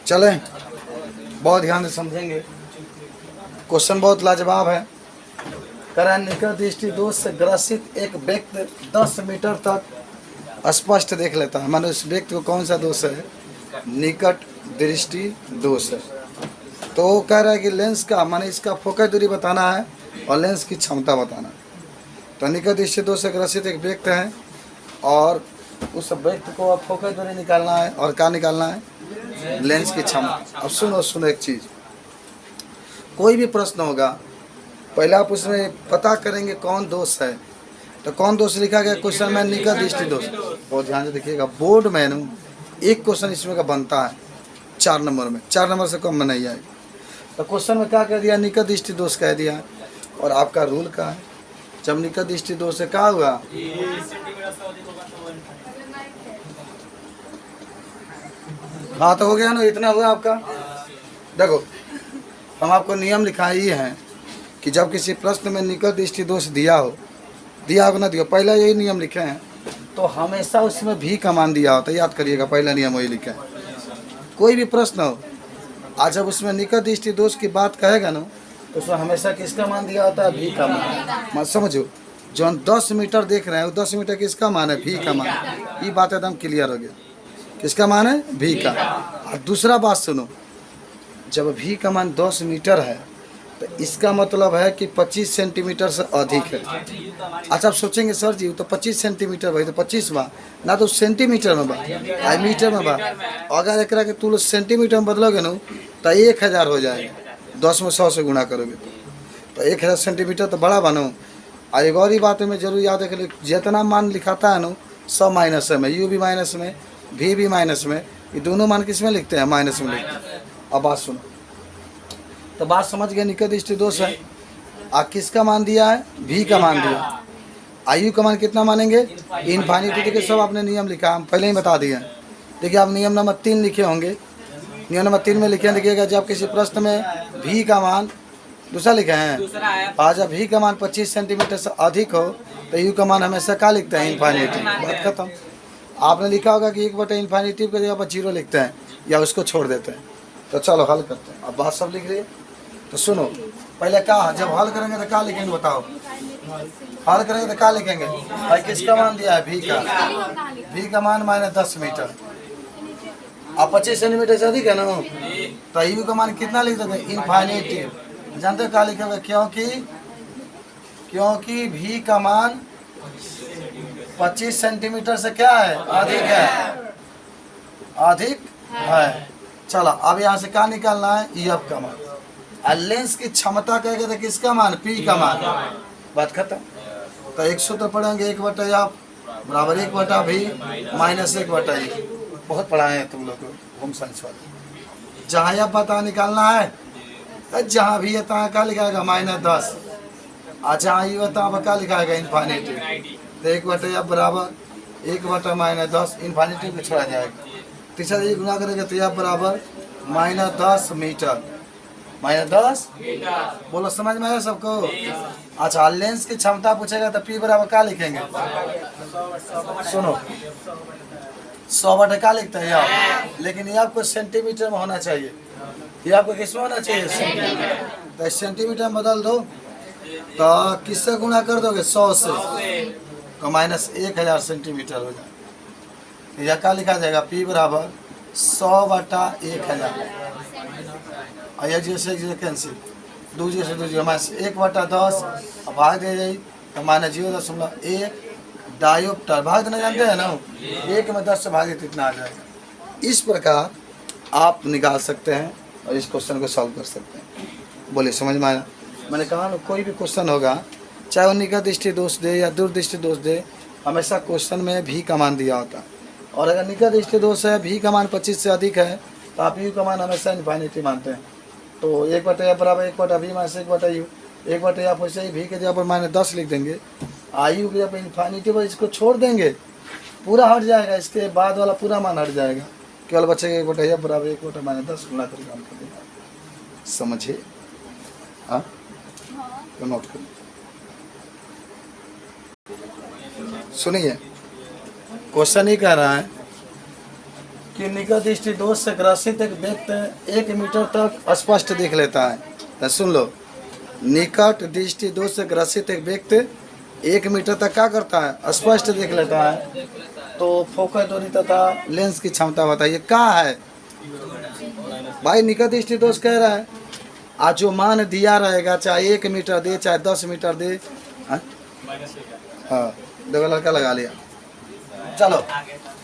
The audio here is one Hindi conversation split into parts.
चलें, बहुत ध्यान से समझेंगे। क्वेश्चन बहुत लाजवाब है। करें निकट दृष्टि दोष से ग्रसित एक व्यक्ति 10 मीटर तक स्पष्ट देख लेता है। मानो उस व्यक्ति को कौन सा दोष है? निकट दृष्टि दोष है। तो वो कह रहा है कि लेंस का माने इसका फोकस दूरी बताना है और लेंस की क्षमता बताना है। तो निकट दृष्टि दोष से ग्रसित एक व्यक्ति है और उस व्यक्ति को अब फोकस दूरी निकालना है और क्या निकालना है? लेंस की क्षमता। अब सुनो एक चीज़, कोई भी प्रश्न होगा पहले आप उसमें पता करेंगे कौन दोष है। तो कौन दोष लिखा गया क्वेश्चन में? निकट दृष्टि दोष। बहुत ध्यान से देखिएगा, बोर्ड में ना एक क्वेश्चन इसमें का बनता है 4 नंबर में, 4 नंबर से कम में नहीं आएगा। तो क्वेश्चन में क्या कह दिया? निकट दृष्टि दोष कह दिया। और आपका रूल का है, जब निकट दृष्टि दोष से क्या हुआ? हाँ तो हो गया ना, इतना हुआ आपका। देखो हम आपको नियम लिखाए ही हैं कि जब किसी प्रश्न में निकट दृष्टि दोष दिया हो ना दिया, पहला यही नियम लिखे हैं, तो हमेशा उसमें भी का मान दिया होता है। याद करिएगा, पहला नियम वही लिखा है। कोई भी प्रश्न हो आज जब उसमें निकट दृष्टि दोष की बात कहेगा ना, तो उसमें हमेशा किसका मान दिया होता है? भी का मान। मत समझो, जो हम 10 मीटर देख रहे हैं वो 10 मीटर किसका मान है? भी का मान। ये बात एकदम क्लियर हो गया, किसका मान है? भी का। और दूसरा बात सुनो, जब भी का मान 10 मीटर है तो इसका मतलब है कि 25 सेंटीमीटर से अधिक है। अच्छा आप सोचेंगे सर जी तो 25 सेंटीमीटर भाई तो 25 बा ना, तो सेंटीमीटर में बा आई मीटर में बा। अगर एक के तू सेंटीमीटर में बदलोगे ना तो 1000 हो जाएगा। 10 में 100 से गुणा करोगे तो 1000 सेंटीमीटर तो बड़ा बनो। और एक और ही बात में जरूर याद रखें, जितना मान लिखाता है ना सब माइनस में, यू भी माइनस में, भी माइनस में, ये दोनों मान किस में लिखते हैं? माइनस में लिखते हैं। अब बात सुनो, तो बात समझ गए, निकट दृष्टि दोष है। किसका मान दिया है? भी का मान दिया। आयु का मान कितना मानेंगे? इनफाइनिटी। देखिए सब आपने नियम लिखा, हम पहले ही बता दिए हैं। देखिए आप नियम नंबर 3 लिखे होंगे, नियम नंबर 3 में लिखे हैं, देखिएगा जब किसी प्रश्न में भी का मान दूसरा लिखे हैं और जब भी का मान 25 सेंटीमीटर से अधिक हो तो यू का मान हमेशा क्या लिखते हैं? इनफाइनिटी। बात खत्म। आपने लिखा होगा कि 1/इनफाइनिटी की जगह पर 0 लिखते हैं या उसको छोड़ देते हैं। तो चलो हल करते हैं। अब बात सब लिख रही है तो सुनो, पहले क्या जब हल करेंगे तो क्या लिखेंगे बताओ? हल करेंगे तो क्या लिखेंगे भाई? किसका मान दिया है? भी का मान -10 मीटर। अब 25 सेंटीमीटर से अधिक है ना, तो यू का मान कितना लिख दोगे? इनफाइनिटी। जानते हो क्या लिखेंगे? क्योंकि भी का मान 25 सेंटीमीटर से क्या है? अधिक है। चलो अब यहाँ से क्या निकालना है? ईएफ का मान। और लेंस की क्षमता कहेगा तो किसका मान? पी का मान। बात खत्म। तो एक सूत्र पढ़ेंगे 1/F बराबर 1/V माइनस 1/E। बहुत पढ़ाए हैं तुम लोग को होम साइंस वाले। जहाँ यह पता निकालना है जहाँ भी है क्या लिखाएगा? -10। और जहाँ ये बता क्या लिखाएगा? इनफाइनिटी। तो 1/F बराबर 1/-10 इनफाइनिटी में छोड़ा जाएगा। तीसरा ये गुना करेंगे तो F बराबर -10 मीटर। -10 बोलो, समझ में आया सबको? अच्छा लेंस की क्षमता पूछेगा तो P बराबर क्या लिखेंगे? सुनो 100/, क्या लिखते हैं आप? लेकिन ये आपको सेंटीमीटर में होना चाहिए। ये आपको किस में होना चाहिए? सेंटीमीटर। तो सेंटीमीटर में बदल दो तो किससे गुणा कर दोगे? 100 से, तो -1000 सेंटीमीटर हो जाए। यह क्या लिखा जाएगा? P बराबर 100/1000। और यह जैसे कैंसिल, 2 जैसे 2 1/10 भाग दे जाए तो -0.1 डायोप्टर। भाग देना जानते हैं ना, 1 में 10 से भागे तो इतना आ जाएगा। इस प्रकार आप निकाल सकते हैं और इस क्वेश्चन को सॉल्व कर सकते हैं। बोलिए समझ में आया? मैंने कहा ना कोई भी क्वेश्चन होगा चाहे वो निकट दृष्टि दोष दे या दूरदृष्टि दोष दे, हमेशा क्वेश्चन में भी का मान दिया होता है। और अगर निकट दृष्टि दोष है, भी का मान 25 से अधिक है, तो आप यू का मान हमेशा इनफाइनिटी मानते हैं। तो 1/F बराबर 1/V माइनस 1/U। 1/F वैसे ही भी के जगह पर -10 लिख देंगे, आयु के जगह पर इनफाइनिटी पर इसको छोड़ देंगे, पूरा हट जाएगा, इसके बाद वाला पूरा मान हट जाएगा, केवल बचेगा 1/F बराबर 1/-10 गुणा करके काम कर देगा। समझिए? हाँ तो नोट करिए, सुनिए। क्वेश्चन ही कह रहा है कि निकट दृष्टि दोष से ग्रसित एक व्यक्ति 1 मीटर तक स्पष्ट देख लेता है। तो सुन लो, निकट दृष्टि दोष से ग्रसित एक व्यक्ति 1 मीटर तक क्या करता है? स्पष्ट देख लेता है। तो फोकस दूरी तथा लेंस की क्षमता बताइए क्या है भाई? निकट दृष्टि दोष कह रहा है, आज जो मान दिया रहेगा, चाहे 1 मीटर दे चाहे 10 मीटर दे। हाँ, देखो लड़का लगा लिया। चलो,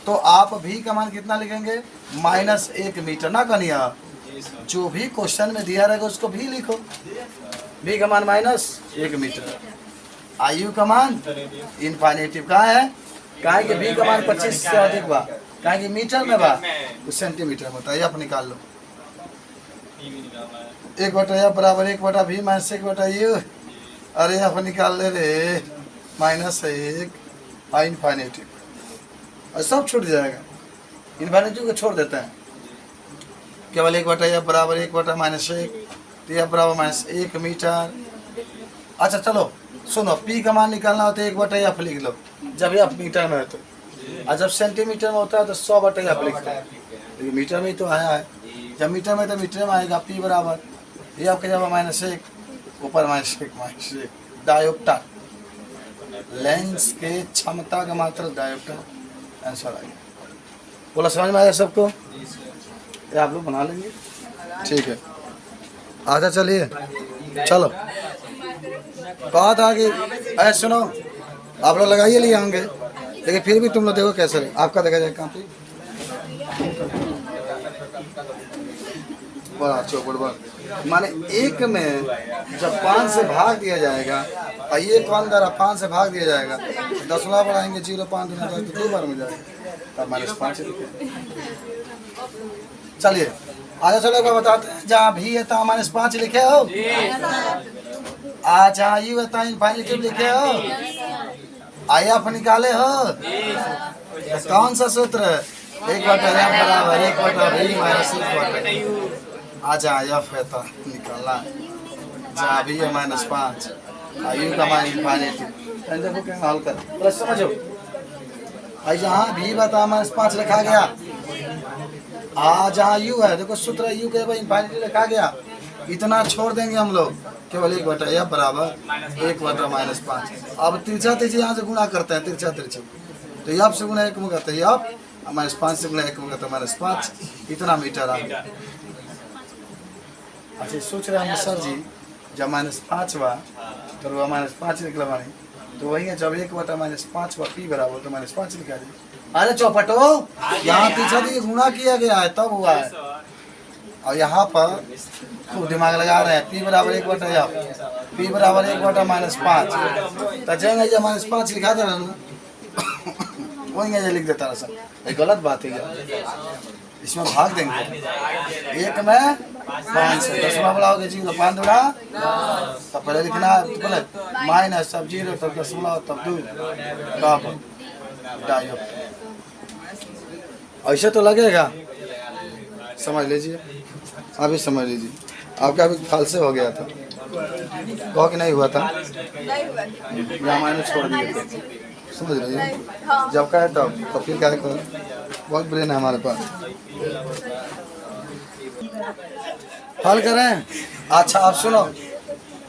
तो आप भी का मान कितना लिखेंगे? -1 मीटर ना कनिया। जो भी क्वेश्चन में दिया रहेगा उसको भी लिखो। भी का मान -1 मीटर। आयु का मान इनफाइनेटिव कहाँ है? कहाँ कि भी का मान 25 से अधिक बा, कहाँ कि मीटर में बा, तो सेंटीमीटर में होता है। आप निकाल लो। 1/f बराबर 1/v माइनस 1/u। अरे आप निकाल ले रे, -1 इनफाइनेटिव, और सब छूट जाएगा। इनफाइनेटिव को छोड़ देते हैं, केवल 1/f बराबर 1/-1, तो f बराबर -1 मीटर। अच्छा चलो सुनो, p का मान निकालना होता है 1/f लिख लो जब f मीटर में हो तो, और जब सेंटीमीटर में होता है तो 100/f लिखते हैं। तो मीटर में ही तो आया है, जब मीटर में तो मीटर में आएगा। p बराबर ये आपके जब -1 ऊपर -1 डायोप्टर, लेंस के क्षमता का मात्रा डायोप्टर, आंसर आ गया। बोला समझ में आया सबको? ये आप लोग बना लेंगे, ठीक है। आजा चलिए, चलो कहा था कि ऐसे सुनो, आप लोग लगाइए लिए होंगे, लेकिन फिर भी तुम लोग देखो कैसे आपका देखा जाए काफी बड़ा चौपड़ बड़ा, माने 1 में जब 5 से भाग दिया जाएगा, और ये कौन द्वारा 5 से भाग दिया जाएगा, 10 बढ़ाएंगे 0.5 तो 2 बार में जाएगा, तब -5। चलिए आजा, चलो क्या बताते हैं। जहाँ भी है तो -5 लिखे हो, आज जहाँ यू है तो इनफाइनेटिव लिखे हो, आया आप निकाले हो। कौन सा सूत्र है? 1/f बराबर 1/v माइनस 1/u। आजा f है तो निकालना है, जहाँ भी है -5, यू का मान इनफाइनेटिव हल कर प्लस समझो। यहाँ भी बता -5 लिखा गया, जहाँ यू है देखो सूत्र यू के इनफाइनेटिव लिखा गया, इतना छोड़ देंगे हम लोग, केवल 1/f बराबर 1/-5। अब तिरछा तिरछी यहाँ से गुणा करते हैं, तिरछा तिरछी तो f से गुणा 1 में करते हैं f, -5 से गुणा 1 में करते हैं -5, इतना मीटर आ गया। अच्छा सोच रहे हैं सर जी, जब -5 बा तो -5 निकला बानी, तो वही है जब 1/-5 बा p बराबर तो -5 लिखा जाए। अरे चौपटो, यहाँ तिरछा तिरछी गुणा किया गया है तब हुआ है, और यहाँ पर खूब दिमाग लगा रहे हैं। p बराबर 1/f, p बराबर 1/-5, तो जाएंगे जब -5 लिखा था ना, वही लिख देता सर, ये गलत बात है, इसमें भाग देंगे। 1 में 5 से 10 बढ़ाओगे 0, 5 दूना, तब पहले लिखना पहले माइनस, तब 0, तब 10 तब 2, तब डायोप्टर। ऐसे तो लगेगा, समझ लीजिए, अभी समझ लीजिए। आपका अभी फाल से हो गया था, कहो कि नहीं हुआ था, रामायण छोड़ दिए थे, समझ रहे हैं? जब कहे तब फिर क्या करो, बहुत ब्रेन है हमारे पास। हल करें। अच्छा आप सुनो,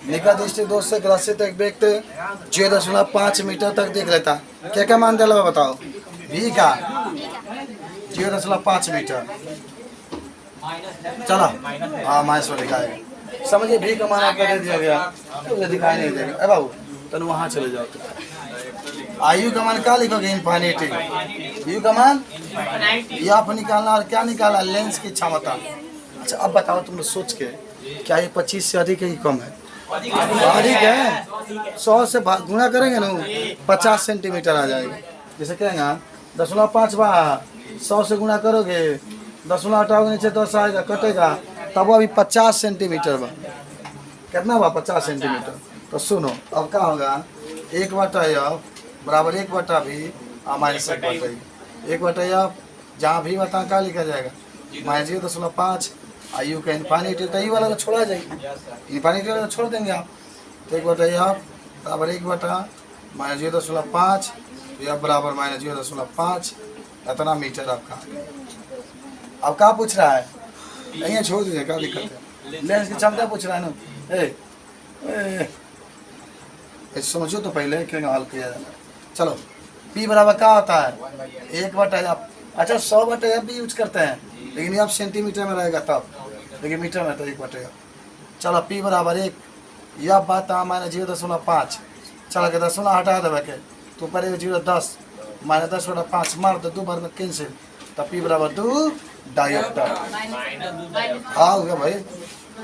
निकट दृष्टि दोष से ग्रसित एक व्यक्ति 0.5 मीटर तक देख लेता, क्या क्या मान दिया बताओ? भी का 0.5 मीटर, चलो हाँ माइनस में दिखाएगा, समझिए भी का मान आपका दे दिया गया, तो दिखाई नहीं देगा। अरे बाबू तो वहाँ चले जाओ, आयु का मान क्या लिखोगे? इनफाइनेटिव। यू का मान या आप निकालना, और क्या निकाला? लेंस की क्षमता। अच्छा अब बताओ तुम लोग सोच के, क्या ये 25 से अधिक है कि कम है? अधिक है। 100 से गुणा करेंगे ना 50 सेंटीमीटर आ जाएगा। जैसे कहेंगे 0.5 बा, 100 से गुणा करोगे 10 हटाओगे नीचे 10 आएगा, कटेगा, तब अभी 50 सेंटीमीटर बा। कितना बा? 50 सेंटीमीटर। तो सुनो अब क्या होगा, 1/f बराबर 1/v माइनस 1/f, जहाँ भी बता क्या लिखा जाएगा? -0.5, आयु का इनफाइनेटिव, तो वाला तो छोड़ा जाएगा, इनफाइनेटिव वाला छोड़ देंगे आप, तो 1/f बराबर 1/-0.5, f बराबर -0.5, इतना मीटर आपका। अब क्या पूछ रहा है? नहीं छोड़ दीजिए, क्या दिक्कत है? लेंस की क्षमता पूछ रहा है ना। समझो तो पहले क्या हल किया जाना। चलो P बराबर क्या होता है? 1/f। अच्छा 100/f भी यूज करते हैं, लेकिन अब सेंटीमीटर में रहेगा तब, लेकिन मीटर में तो 1/f। चलो P बराबर 1, यह बात -0.5। चलो के 10 हटा देवे के तो ऊपर 0.10 -10/5 मार दो, 2 बार में कैंसिल, तब P बराबर 2 डायोप्टर। हाँ हो गया भाई।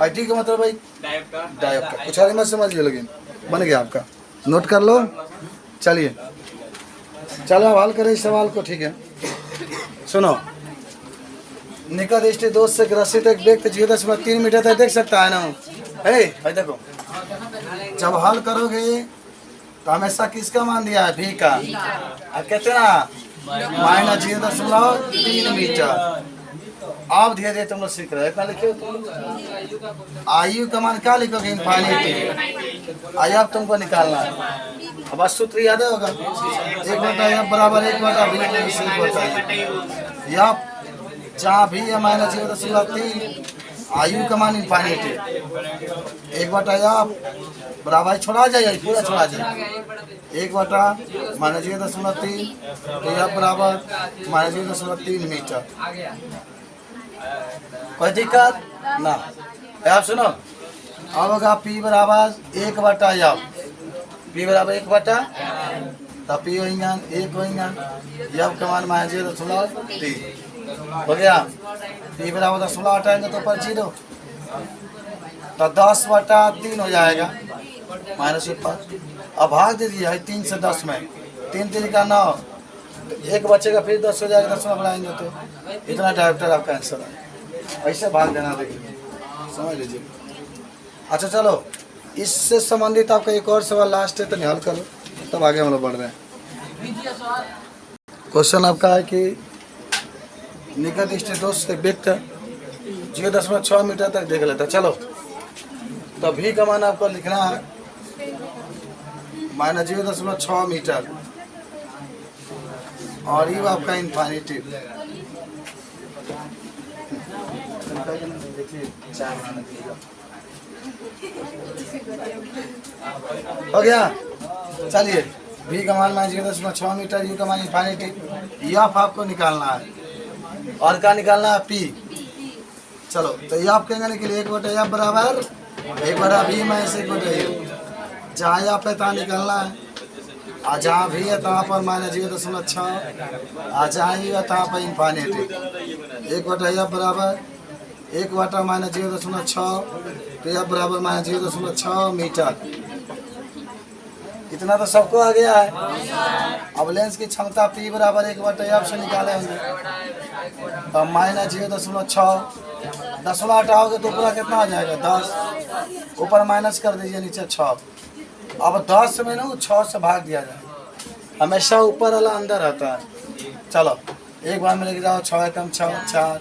IT का मतलब भाई डायोप्टर। कुछ और मत समझिए, लेकिन बन गया आपका, नोट कर लो। चलिए चलो हल करें इस सवाल को, ठीक है। सुनो, निकट दृष्टि दोष से ग्रसित एक व्यक्ति 0.3 मीटर तक देख सकता है ना। भाई देखो, जब हल करोगे तो हमेशा किसका मान दिया है? V का। कितना? -0.3 मीटर। आप धीरे धीरे तुम लोग सीख रहे हो। लिखो आयु का मान क्या लिखोगे? इनफाइनिटी। आयु अब तुमको निकालना है। अब सूत्र याद होगा, 1/f बराबर 1/v। जहाँ भी है -0.3, आयु का मान इनफाइनिटी। 1/f बराबर छोड़ा जाए, पूरा छोड़ा जाए। 1/-0.3 तो यह बराबर -0.3 मीटर। कोई दिक्कत ना? आप सुनो, अब होगा P बराबर 1/f। P बराबर 1/, तब P होगा 1 होगा, यह का मान -0.3 हो गया। P बराबर 16 हटाएंगे तो ऊपर 0, तो 10/3 हो जाएगा -5। अब भाग दीजिए 3 से 10 में, 3 3 का 9, 1 बचेगा, फिर 10 हो जाएगा, 10 में बढ़ाएंगे तो इतना डायोप्टर आपका आंसर है। ऐसे भाग देना, देखिए समझ लीजिए। अच्छा चलो, इससे संबंधित आपका एक और सवाल लास्ट है, तो हल करो, तब आगे हम लोग बढ़ रहे हैं। क्वेश्चन आपका है कि निकट दृष्टि दोष से व्यक्ति 0.6 मीटर तक देख लेता। चलो, तो V का मान आपको लिखना है -0.6 मीटर, और ये आपका इनफाइनिटी। हो गया। चलिए, V का मान -0.6 मीटर, U का मान इनफाइनिटी। यफ आपको निकालना है, और क्या निकालना है? P। चलो, तो यफ कहने के लिए 1/f बराबर 1/v में से 1/u। जहाँ यफ है तहाँ निकालना है, और जहाँ भी है तहाँ पर -0.6, और जहाँ ही है तहाँ पर इनफाइनिटी। 1/f बराबर 1/-0.6, तो यह बराबर -0.6 मीटर। इतना तो सबको आ गया है। अब लेंस की क्षमता P बराबर 1/f से निकाले होंगे, तो -0.6, 10 हटाओगे तो पूरा कितना आ जाएगा? 10। ऊपर माइनस कर दीजिए, नीचे 6। अब 10 में ना 6 से भाग दिया जाए, हमेशा ऊपर वाला अंदर रहता है। चलो एक बार में लेके जाओ, 6 कम 6 4,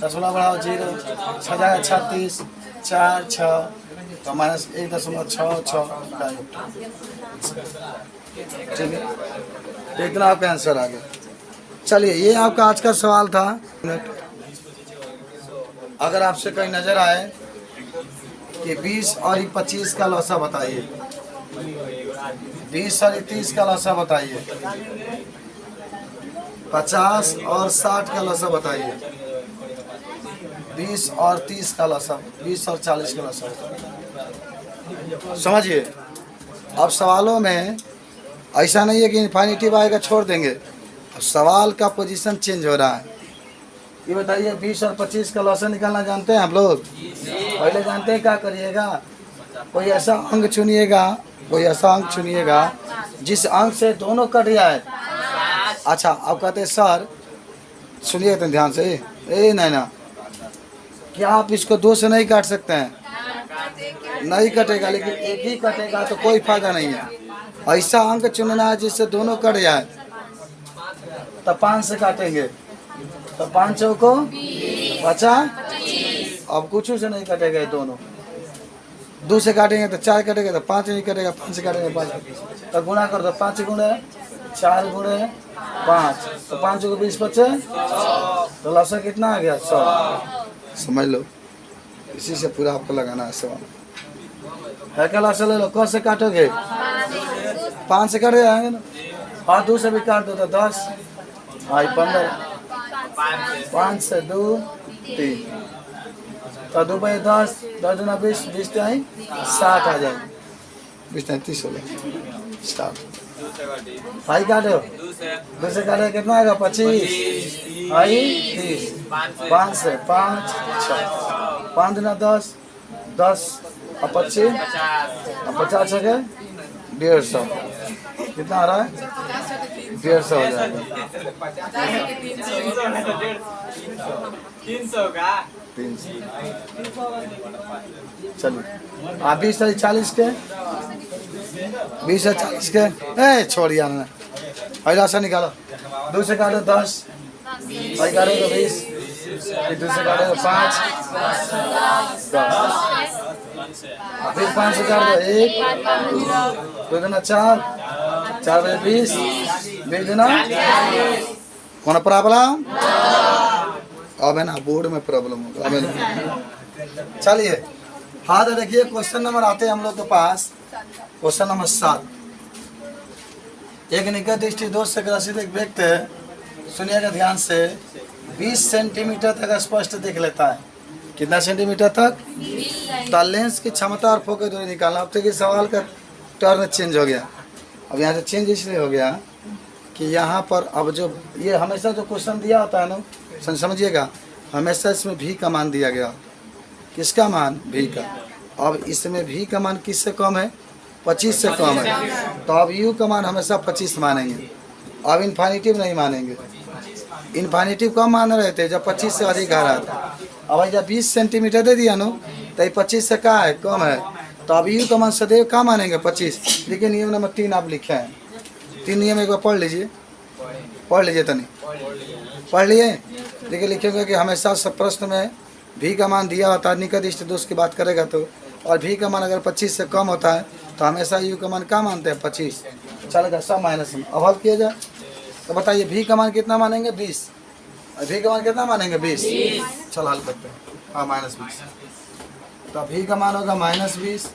10 बढ़ाओ 0, 6 जाएगा 36, 4 6, तो -1.66। ठीक है, तो इतना आपका आंसर आ गया। चलिए, ये आपका आज का सवाल था। अगर आपसे कहीं नजर आए कि 20 और 25 का लौसा बताइए, 20 और 30 का लौसा बताइए, 50 और 60 का लौसा बताइए, 20 और 30 का लौसा, 20 और 40 का लौसा। समझिए, अब सवालों में ऐसा नहीं है कि इनफाइनिटी आएगा छोड़ देंगे, अब सवाल का पोजीशन चेंज हो रहा है। ये बताइए, 20 और 25 का लौसा निकालना जानते हैं आप लोग? पहले जानते हैं क्या करिएगा? कोई ऐसा अंक चुनिएगा, कोई ऐसा अंक चुनिएगा जिस अंक से दोनों कट जाए। अच्छा, अब कहते हैं सर सुनिए तो ध्यान से, नहीं ना, क्या आप इसको 2 से नहीं काट सकते हैं? नहीं कटेगा, लेकिन एक ही कटेगा तो कोई फायदा नहीं है। ऐसा अंक चुनना है जिससे दोनों कट जाए, तो 5 से काटेंगे, तो 5 चौको 50। अब कुछ से नहीं कटेगा, दोनों 2 से काटेंगे तो 4 कटेगा, तो 5 नहीं कटेगा, 5 से काटेंगे 5, तो गुणा कर दो, 5 गुणे 4 गुणे 5 तो 5 को 20 बचे तो लसा कितना आ गया 100। समझ लो, इसी से पूरा आपको लगाना है सवाल है। क्या लसा ले लो, कौन से काटोगे 5 से काटे आएंगे ना, और 2 से भी काट दो तो 10 आई 15, 5 से 2 3 तो 2 बाई 10, 10 दूना 20, 20 टाइम 60 आ जाएगा, 20 टाइम 30 हो गया 60। भाई काटो, 2 से काटे कितना आएगा 25 आई 30, 5 से 5 6, 5 दूना 10, 10 और 25 और 50 हो गए 150, कितना आ रहा है 150 हो जाएगा 300 का 300। चलिए आप 20 से 40 के 20 से 40 के छोड़ यार ना, पहला से निकालो, 2 से काटो 10, भाई काटो तो 20, फिर 2 से काटो 5 10, फिर 5 से काटो 1 2 दूना 4, 4 बजे 20, 20 दूना कौन प्रॉब्लम अब है ना, बोर्ड में प्रॉब्लम होगा अब। चलिए हाँ तो देखिए क्वेश्चन नंबर आते हैं हम लोग के पास, क्वेश्चन नंबर 7। एक निकट दृष्टि दोष से ग्रसित एक व्यक्ति, सुनिएगा ध्यान से, 20 सेंटीमीटर तक स्पष्ट देख लेता है। कितना सेंटीमीटर तक? तो लेंस की क्षमता और फोकस दूरी निकालना। अब तक सवाल का टर्न चेंज हो गया। अब यहाँ से चेंज इसलिए हो गया कि यहाँ पर अब जो ये हमेशा जो क्वेश्चन दिया होता है ना, समझिएगा, हमेशा इसमें भी का मान दिया गया। किसका मान? भी का। अब इसमें भी का मान किससे कम है? 25 से कम है, तो अब यू का मान हमेशा 25 मानेंगे। अब इन्फिनिटिव नहीं मानेंगे। इन्फिनिटिव कम मान रहे थे जब 25 से अधिक आ रहा था। अब जब 20 सेंटीमीटर दे दिया नो, तो 25 से क्या है? कम है। तो अब यू का मान सदैव क्या मानेंगे? 25। लेकिन नियम नंबर 3 आप लिखे हैं। 3 नियम एक बार पढ़ लीजिए, पढ़ लीजिए तनी, पढ़ लिए। देखिए लिखेंगे कि हमेशा सब प्रश्न में भी का मान दिया होता है, निकट इष्ट दोष की बात करेगा तो, और भी का मान अगर 25 से कम होता है तो हमेशा यू का मान क्या मानते हैं? 25। चलेगा, सब माइनस में। अब हल किया जाए तो बताइए भी का मान कितना मानेंगे? 20। भी का मान कितना मानेंगे? 20। चल हल करते हैं। हाँ, -20। तो भी का मान होगा -20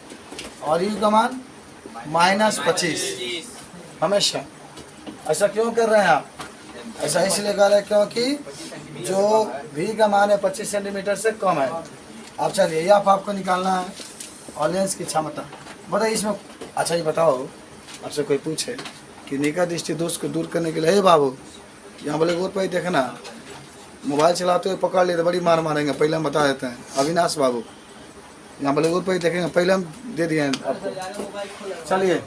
और यू का मान -25। हमेशा ऐसा क्यों कर रहे हैं आप? ऐसा इसलिए कर रहे हैं क्योंकि जो भी का मान है 25 सेंटीमीटर से कम है। अब चलिए ये आपको निकालना है और लेंस की क्षमता। बताइए इसमें। अच्छा ये बताओ, आपसे कोई पूछे कि निकट दृष्टि दोष को दूर करने के लिए, हे बाबू यहाँ बोले गोद पर देखना, मोबाइल चलाते हुए पकड़ लिए तो बड़ी मार मारेंगे। पहले हम बता देते हैं, अविनाश बाबू यहाँ बोले गोद पर देखेंगे, पहले हम दे दिए हैं आपको। चलिए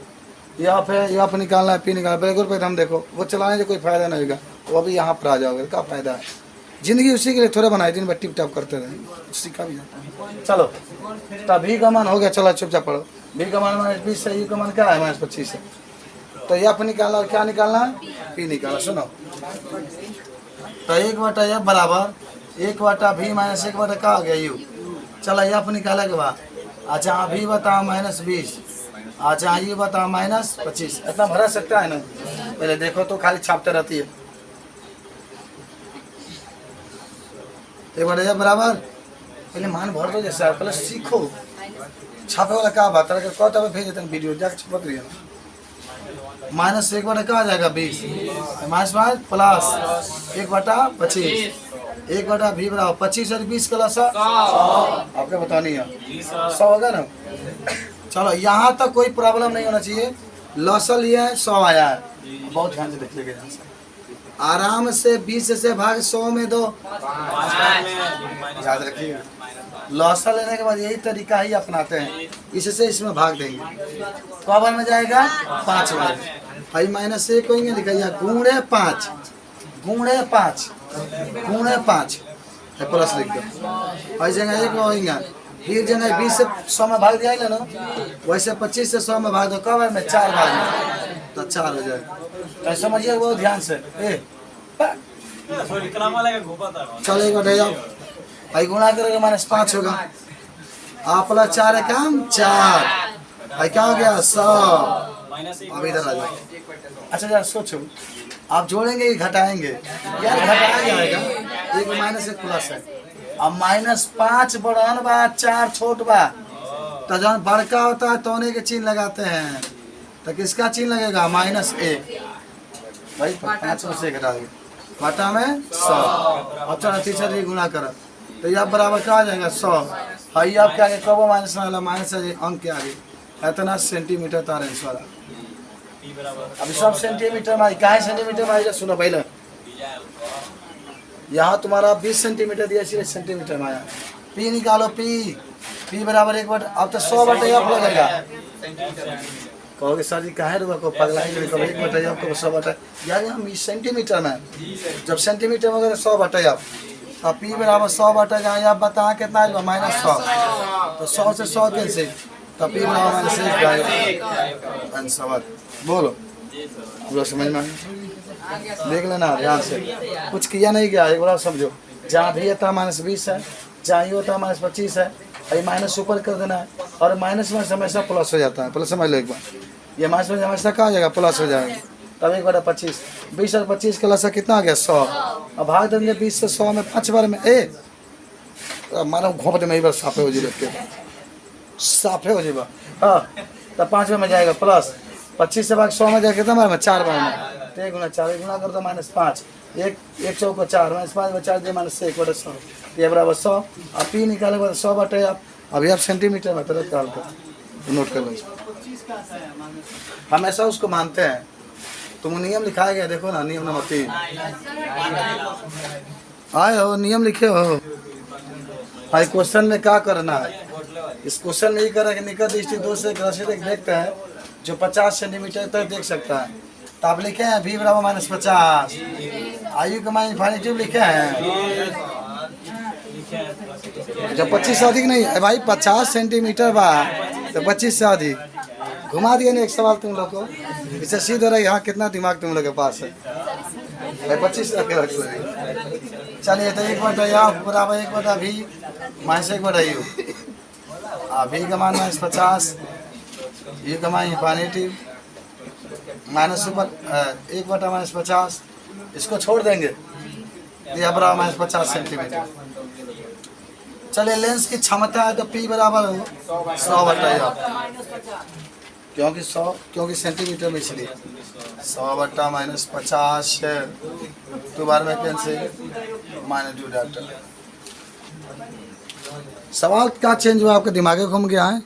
यहाँ पे निकालना है, पी निकालना है, पहले गोद पर हम देखो, वो चलाने से कोई फायदा नहीं होगा, वो अभी यहाँ पर आ जाओगे, क्या फ़ायदा है? जिंदगी उसी के लिए थोड़ा बनाई, दिन भर टिप टाप करते रहे, सीखा भी जाता है। चलो तो भी का मान हो गया, चलो चुपचाप पढ़ो। भी का मान -20 है, यू का मान क्या है? -25 है। तो ये आप निकालना और क्या निकालना है? पी निकालना। सुनो तो 1/f बराबर 1/v माइनस 1/, क्या हो गया? यू। चलो ये आप निकाले के बाद, अच्छा भी बताओ -20, अच्छा यू बताओ -25। इतना भरा सकता है ना? पहले देखो तो खाली छापते रहती है। 1/f बराबर, पहले मान भर दो जैसे, पहले सीखो। छापे वाला क्या बात है? कौ तब भेज देते हैं वीडियो, जाकर छपत रही है। -1/, क्या आ जाएगा? 20 -5 प्लस 1/25। 1/v बराबर 25 और 20 का लसा आपको बतानी है 100 होगा ना। चलो यहाँ तक कोई प्रॉब्लम नहीं होना चाहिए। लसल ये 100 आया है, बहुत ध्यान से देख लीजिएगा। यहाँ से आराम से 20 से भाग 100 में दो, याद रखिएगा। लौसा लेने के बाद यही तरीका ही अपनाते हैं, इससे इसमें भाग देंगे। कबर में जाएगा 5 बार, भाई -1 कहेंगे, लिखाइए गुणे 5 प्लस लिख दो। भाई जगह 1 होगा, फिर जगह 20 से 100 में भाग दिया ना, वैसे 25 से 100 में भाग दो, कबर में 4 भाग तो 4 हो जाएगा। तो समझिए वो ध्यान से। चलो 1/, भाई गुणा करोगे -5 होगा, आप +4 है काम 4, भाई क्या हो गया 100, अब इधर आ जाओ। अच्छा यार सोचो, आप जोड़ेंगे कि घटाएंगे? यार घटाया जाएगा, एक माइनस एक प्लस है। अब -5 बड़हन बा 4 छोट बा, तो जब बड़का होता है तोने के चिन्ह लगाते हैं, तो किसका चिन्ह लगेगा? -1 भाई 5 में से घटा देंगे घटा में 100। अब चलो टीचर जी गुना करो तो यह बराबर क्या आ जाएगा? 100। हाई आप क्या आगे कब माइनस वाला माइनस अंक के आगे इतना सेंटीमीटर तार है इस वाला। अभी सब सेंटीमीटर में क्या है? सेंटीमीटर में आएगा। सुनो पहले, यहाँ तुम्हारा 20 सेंटीमीटर दिया, इसलिए सेंटीमीटर में आया। पी निकालो, पी बराबर 1/। अब तो 100/f लगेगा। कहोगे सर जी कहे को पगला ही कब 1/f आपको 100/। यार हम सेंटीमीटर में, जब सेंटीमीटर में 100/f, तो पी बराबर 100/। आप बता कितना है? -100। तो 100 से 100 कैसे? तो पी बराबर -1 आंसर। बोलो पूरा समझ में देख लेना ध्यान से, कुछ किया नहीं गया। एक बार समझो, जहाँ भी होता -20 है, जहाँ ही होता -25 है, ये माइनस ऊपर कर देना है, और माइनस में हमेशा प्लस हो जाता है। प्लस समझ लो एक बार, ये माइनस में हमेशा कहाँ हो जाएगा? प्लस हो जाएगा। तब 1/25, 20 और 25 का लसा कितना आ गया? 100। अब भाग देंगे 20 से 100 में 5 बार में मानो घोंपटे में ही बार साफे हो जाए, साफे हो जाएगा। हाँ, तब 5 में जाएगा प्लस, 25 से भाग 100 में जाएगा कितना बार में? 4 बार में। तो 1 गुना 4, 1 गुना कर दो -5, 1 चौको 4, -5 में 4 दे -1/100, ये बराबर 100। अब पी निकाले बाद 100/। अभी आप सेंटीमीटर में तरह निकाल कर नोट कर लो। हमेशा उसको मानते हैं। तुम नियम लिखाया गया, देखो ना, नियम नंबर 3 आए हो, नियम लिखे हो। भाई क्वेश्चन में क्या करना है? इस क्वेश्चन में ये करा कि निकट दृष्टि 2 से ग्रसित एक व्यक्ति है जो 50 सेंटीमीटर तक देख सकता है। तो आप लिखे हैं v बराबर -50। आयु का मान इन्फिनिटिव लिखे हैं। जब 25 से अधिक नहीं है भाई, 50 सेंटीमीटर बा तो 25 से अधिक। घुमा दिया ना एक सवाल तुम लोग को, इससे सीध हो रहा है। यहाँ कितना दिमाग तुम लोग के पास है भाई? 25 रख रख। चलिए तो 1/f बराबर 1/v -1/u। v का मान -50, u का मान इन्फिनिटिव, माइनस ऊपर 1/-50, इसको छोड़ देंगे, यह बराबर -50 सेंटीमीटर। चलिए लेंस की क्षमता है तो p बराबर 100/f, क्योंकि सेंटीमीटर में, इसलिए 100/-50 है। 2 बार में कैंसिल, -2 डॉक्टर। सवाल क्या चेंज हुआ? आपके दिमाग में घूम गया है?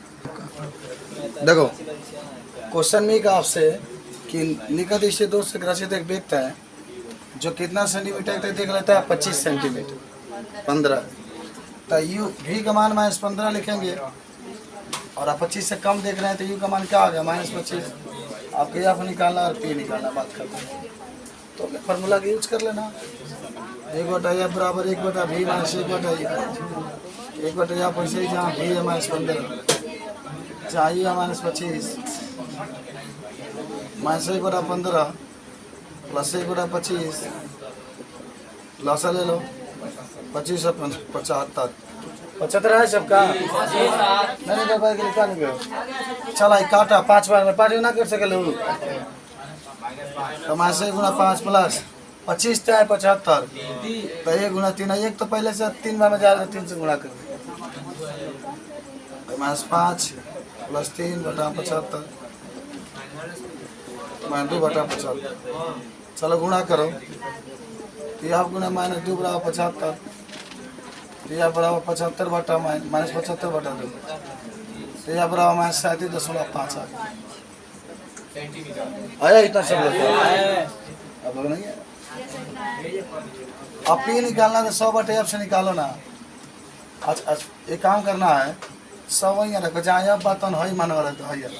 देखो क्वेश्चन में का आपसे कि निकट दृष्टि 2 से ग्रसित एक व्यक्ति है जो कितना सेंटीमीटर तक देख लेता है? 25 सेंटीमीटर, 15। तो यू v का मान -15 लिखेंगे, और आप 25 से कम देख रहे हैं तो u का मान क्या आ गया? -25। आपको एफ निकालना और p निकालना, बात करते हैं तो फार्मूला का यूज कर लेना। 1/f बराबर 1/v -1/u। 1/f वैसे ही, जहाँ v है -15, जहाँ u है -25, -1/15 प्लस 1/25, लसा ले लो, 25 और 75, 75 है सबका। नहीं तो भाई निकालेंगे। चला काटा 5 बार में 5 ना कर सके लो, तो -1/5 प्लस 25 है 75, तो 1 गुना 3 है। 1 तो पहले से 3 बार में जा रहा है, 3 से गुणा कर -5 प्लस 3/75 -2/75। चलो गुणा करो, तो यह गुना -2 बराबर 75, तो यह बराबर 75/- -75/2, तो यह बराबर -37.5 आया। इतना सब अब नहीं है। अब पी निकालना तो 100/f से निकालो ना। अच्छा एक काम करना है, 100 वही रखो, जहाँ अब बात है मानवा रखो है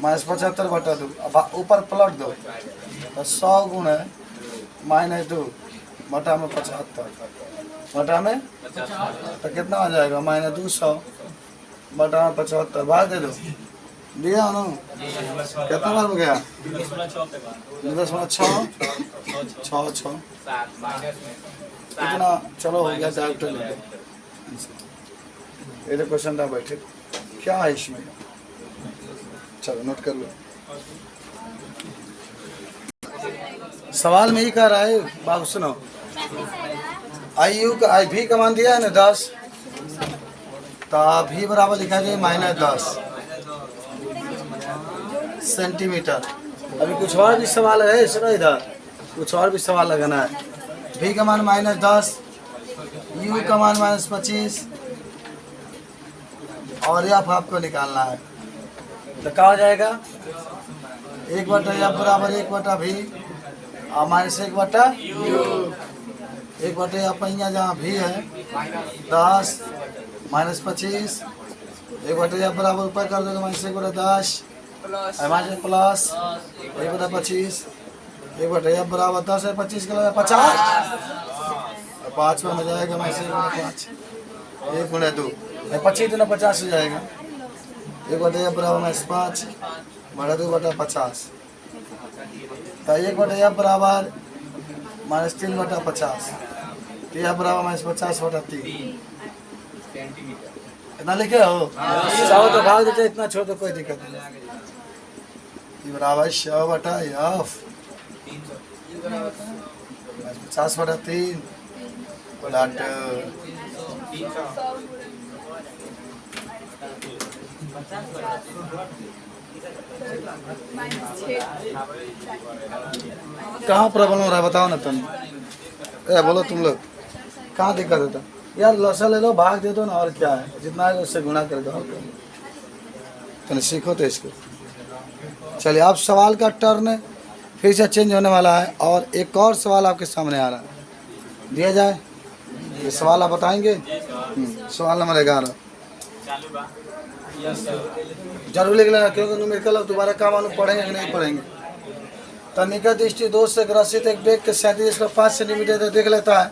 -75/2। अब ऊपर पलट दो, तो 100 गुणे -2 बटा में 75 बटा में, तो कितना आ जाएगा? -200 बटा में 75। भाग दे दो, दिया ना? कितना बार हो गया? 0.6 इतना। चलो हो गया, डॉक्टर ले। ये तो क्वेश्चन था बैठे, क्या है इसमें? चलो नोट कर लो। सवाल में ही कह रहा है बाबू, सुनो। आई यू का आई भी का मान दिया है ना 10, तो भी बराबर लिखा जाए -10 सेंटीमीटर। अभी कुछ और भी सवाल है, सुनो इधर, कुछ और भी सवाल लगाना है। भी का मान -10, यू का मान -25 और एफ आपको निकालना है। तो क्या हो जाएगा, 1/f बराबर 1/v और -1/u। 1/f यहाँ जहाँ भी है 10 -25, 1/f बराबर ऊपर कर दोगे -1/10 प्लस 1/25, 1/f बराबर 10 है 25 के लगा 50 और 5 में जाएगा -1/5, 1/2 25 दूना 50 हो जाएगा। 1/f बराबर -5 बड़ा 2/50, तो 1/f बराबर -3/50, तो यह बराबर -50/3। इतना लिखे हो, चाहो तो भाग देते, इतना छोड़ तो कोई दिक्कत नहीं। ये बराबर 100/f 50/3 प्लस कहाँ प्रॉब्लम हो रहा है बताओ ना तुम। बोलो तुम लोग कहाँ दिक्कत होता यार, लौसा ले लो, भाग दे दो ना, और क्या है, जितना है उससे गुना कर दो। तो सीखो तो इसको। चलिए, आप सवाल का टर्न फिर से चेंज होने वाला है और एक और सवाल आपके सामने आ रहा है, दिया जाए। ये सवाल आप बताएंगे। सवाल नंबर 11 जरूर लिख लेना, क्योंकि न्यूमेरिकल अब दोबारा काम मालूम पढ़ेंगे कि नहीं पढ़ेंगे। तो निकट दृष्टि दोष से ग्रसित एक व्यक्ति के 37.5 सेंटीमीटर तक देख लेता है।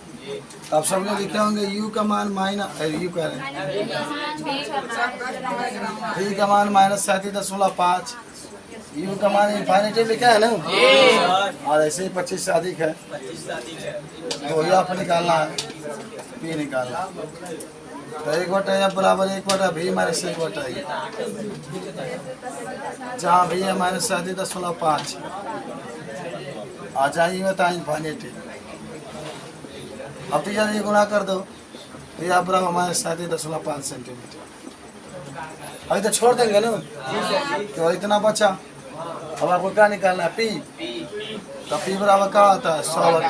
आप सब लोग लिखे होंगे यू का मान यू कह रहे हैं भी का मान -37.5, यू का मान इनफाइनिटी लिखा है ना, और ऐसे ही 25 से अधिक है तो ये आप निकालना है, पी निकालना। तो 1/f बराबर 1/v माइनस 1/e, जहाँ भी है -37.5 आ जाइए बता इनफाइनिटी। अब टीचर ये गुणा कर दो, तो यह बराबर -37.5 सेंटीमीटर। अभी तो छोड़ देंगे ना, तो इतना बचा। अब आपको क्या निकालना है, पी। तो पी बराबर क्या होता है, 100/100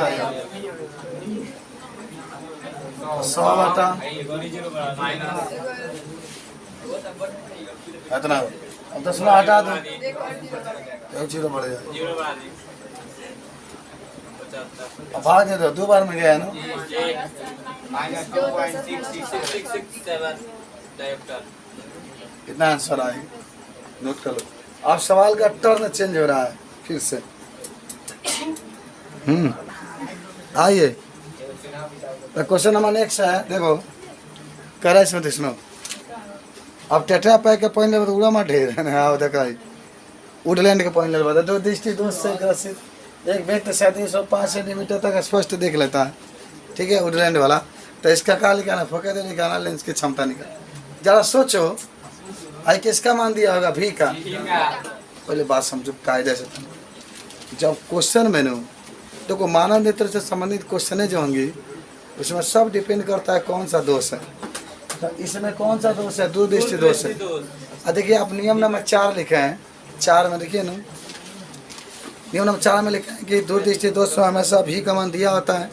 इतना। अब 10 हटा दो, 0 बढ़ जाएगा। अब भाग दे दो, 2 बार में गया है ना। कितना आंसर आएगा, नोट कर लो। आप सवाल का टर्न चेंज हो रहा है फिर से। आइए, तो क्वेश्चन नंबर नेक्स्ट है, देखो कह रहा है इसमें सुनो। अब टेट्रा पैक के पॉइंट लेवल उड़ा मत ढेर है ना, देखा वुडलैंड के पॉइंट लेवल दो दृष्टि दोष से ग्रसित एक व्यक्ति 37.5 सेंटीमीटर तक स्पष्ट देख लेता है, ठीक है, वुडलैंड वाला। तो इसका क्या निकालना, फोकस निकालना, लेंस की क्षमता निकालना। जरा सोचो, आई किसका मान दिया होगा, भी का। पहले बात समझो कायदे से। जब क्वेश्चन में देखो मानव नेत्र से संबंधित क्वेश्चन जो होंगी उसमें सब डिपेंड करता है कौन सा दोष है। तो इसमें कौन सा दोष है, दूरदृष्टि दोष है। और देखिए आप नियम नंबर 4 लिखे हैं, 4 में देखिए ना, नियम नंबर 4 में लिखा है कि दूरदृष्टि दोष में हमेशा भी का मान दिया होता है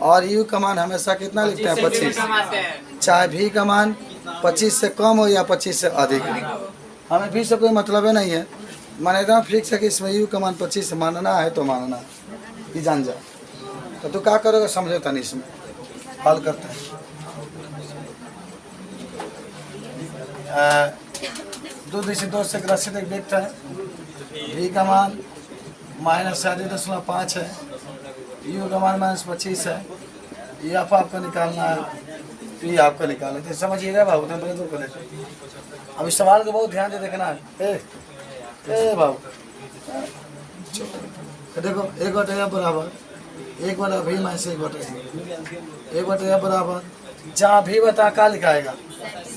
और यू का मान हमेशा कितना लिखते हैं, 25, चाहे भी का मान 25 से कम हो या 25 से अधिक। हमें भी से कोई मतलब नहीं है, माने एकदम फिक्स है कि इसमें यू का मान 25 से मानना है तो मानना है, ये जान जा। तो तू क्या करोगे समझो तनी, इसमें हल करते हैं। दूरदृष्टि दोष से ग्रसित एक व्यक्ति है, भी का मान -37.5 है, यू का मान -25 है, ये आपको निकालना है, पी आपको निकालना है। तो समझिएगा बाबू, तो बड़े को लेकर अब इस सवाल को बहुत ध्यान से देखना है। ए बाबू देखो, 1/f बराबर 1/v माइनस 1/e, 1/f बराबर जहाँ भी बता क्या लिखाएगा,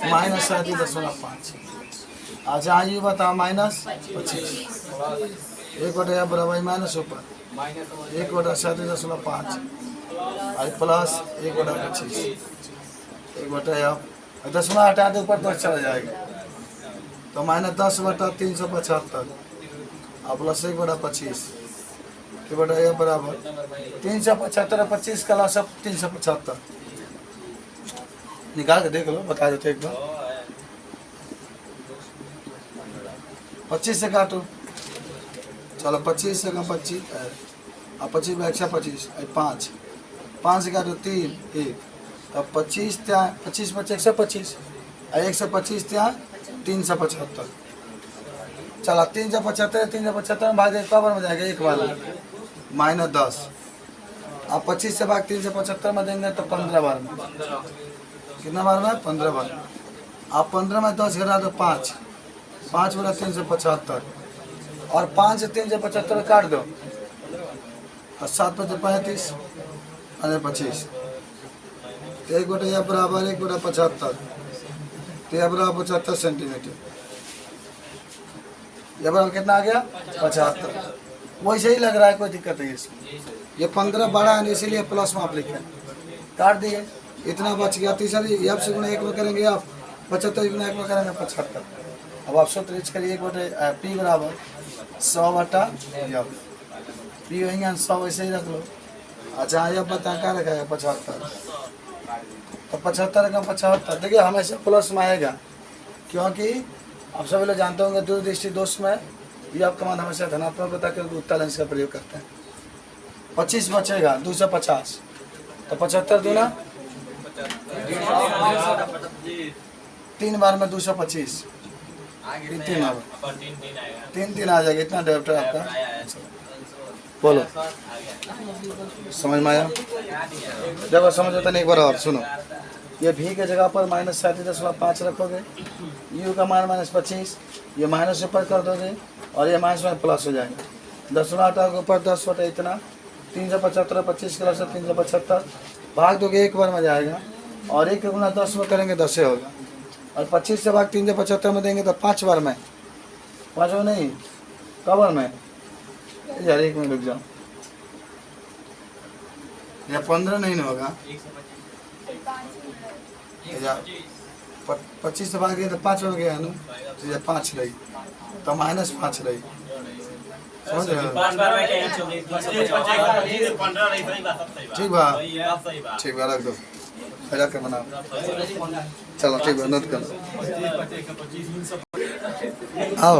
-37.5। अच्छा आयु बताओ माइनस 25, 1/f बराबर माइनस ऊपर 1/37.5 आई प्लस 1/25, 1/f 10वां हटा दो ऊपर 10 चला जाएगा तो माइनस 10/375 और प्लस 1/25 1/f बराबर 375 25 का लॉस 375 निकाल के देख लो, बता देते एक बार। 25 से काटो, चलो 25 से कम 25 और 25 में 125 5 5 से काटो 3 1 तब 25 त्या 25 में 125 और 125 त्या 375 चला 375 भाग एक बार में जाएगा एक बार माइनस 10 अब 25 से भाग 375 में देंगे तो 15 बार में, कितना बार में 15 बार। आप 15 में 10 घटा दो 5 5 बड़ा 375 और 5 से 375 काट दो और 7 5 35 और 25 1/f बराबर 1/75 तो यह बराबर 75 सेंटीमीटर। यह बराबर कितना आ गया 75। वैसे ही लग रहा है, कोई दिक्कत नहीं इसमें। ये 15 बड़ा है इसीलिए प्लस में आप लिखें, काट दिए इतना बच गया। तीसरी एफ से गुना 1 में करेंगे आप 75 गुना 1 में करेंगे 75। अब आप सूत्र रीच करिए 1/p बराबर 100/f पी वही 100 वैसे ही रख लो। अच्छा यह बता क्या रखेगा 75 तो 75 का 75 देखिए हमेशा प्लस में आएगा क्योंकि आप सभी लोग जानते होंगे दूरदृष्टि दोष में ये आपका मान हमेशा धनात्मक होता है क्योंकि उत्तर लेंस का प्रयोग करते हैं। 25 बचेगा 250 तो 75 दूना 3 बार में 225 तीन आ जाएगा। इतना डायरेक्टर आपका बोलो समझ में आया? जब आप समझ होता नहीं एक बार और सुनो, ये भी के जगह पर माइनस 37.5 रखोगे, यू का मान माइनस 25, ये माइनस ऊपर कर दोगे और ये माइनस में प्लस हो जाएगा। 10वां हटा के ऊपर 10 बटा इतना 375 25 के से 375 भाग दोगे एक बार में जाएगा और 1 गुना 10 में करेंगे 10 से होगा और 25 से भाग 375 में देंगे तो 5 बार में 5 में नहीं कबर में यार 1 मिनट रुक जाओ या 15 नहीं होगा 25 से भाग गया तो 5 में गया ना तो 5 रही तो माइनस 5 रही समझ रहे हो? ठीक बा रख दो रख के बनाओ चलो ठीक बा नोट कर आओ